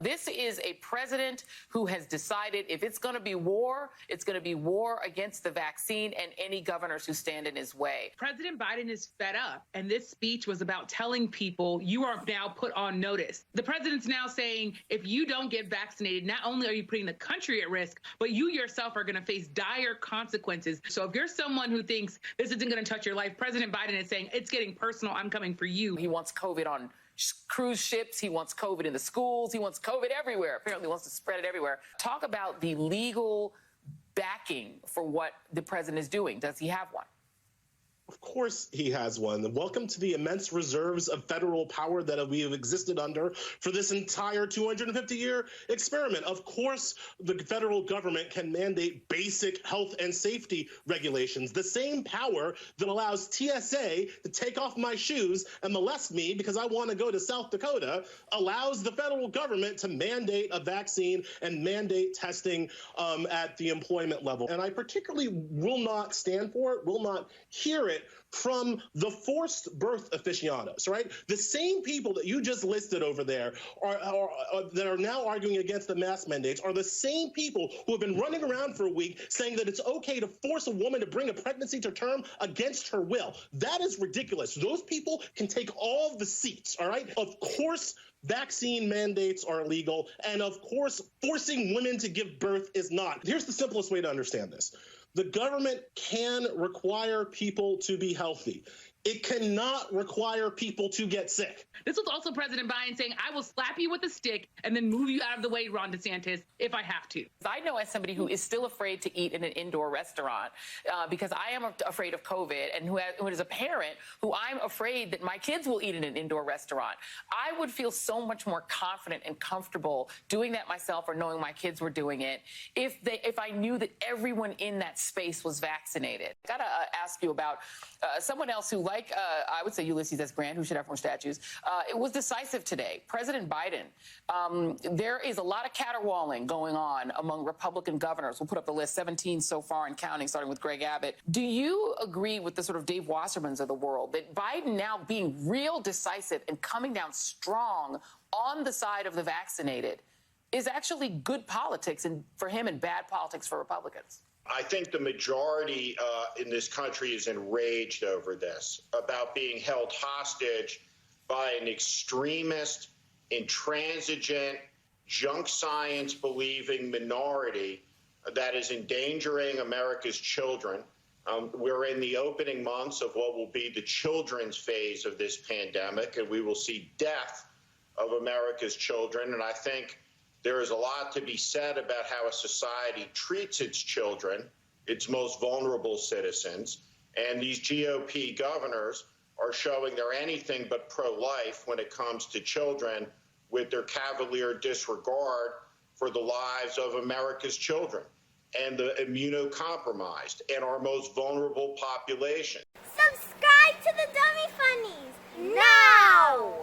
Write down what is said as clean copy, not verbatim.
This is a president who has decided if it's going to be war, it's going to be war against the vaccine and any governors who stand in his way. President Biden is fed up, and this speech was about telling people you are now put on notice. The president's now saying if you don't get vaccinated, not only are you putting the country at risk, but you yourself are going to face dire consequences. So if you're someone who thinks this isn't going to touch your life, President Biden is saying it's getting personal. I'm coming for you. He wants COVID on cruise ships. He wants COVID in the schools. He wants COVID everywhere. Apparently wants to spread it everywhere. Talk about the legal backing for what the president is doing. Does he have one? Of course he has one. Welcome to the immense reserves of federal power that we have existed under for this entire 250-year experiment. Of course, the federal government can mandate basic health and safety regulations. The same power that allows TSA to take off my shoes and molest me because I want to go to South Dakota allows the federal government to mandate a vaccine and mandate testing at the employment level. And I particularly will not stand for it, will not hear it from the forced birth aficionados, right? The same people that you just listed over there that are now arguing against the mask mandates are the same people who have been running around for a week saying that it's okay to force a woman to bring a pregnancy to term against her will. That is ridiculous. Those people can take all of the seats, all right? Of course, vaccine mandates are illegal, and of course, forcing women to give birth is not. Here's the simplest way to understand this. The government can require people to be healthy. It cannot require people to get sick. This was also President Biden saying, I will slap you with a stick and then move you out of the way, Ron DeSantis, if I have to. I know as somebody who is still afraid to eat in an indoor restaurant because I am afraid of COVID, and who is a parent who I'm afraid that my kids will eat in an indoor restaurant. I would feel so much more confident and comfortable doing that myself or knowing my kids were doing it if I knew that everyone in that space was vaccinated. I got to ask you about someone else who, like I would say Ulysses S. Grant, who should have more statues, it was decisive today. President Biden, there is a lot of caterwauling going on among Republican governors. We'll put up the list, 17 so far and counting, starting with Greg Abbott. Do you agree with the sort of Dave Wassermans of the world that Biden now being real decisive and coming down strong on the side of the vaccinated is actually good politics for him and bad politics for Republicans? I think the majority in this country is enraged over this, about being held hostage by an extremist, intransigent, junk science believing minority that is endangering America's children. We're in the opening months of what will be the children's phase of this pandemic, and we will see death of America's children. And I think there is a lot to be said about how a society treats its children, its most vulnerable citizens. And these GOP governors are showing they're anything but pro-life when it comes to children, with their cavalier disregard for the lives of America's children and the immunocompromised and our most vulnerable population. Subscribe to the Dummy Funnies now!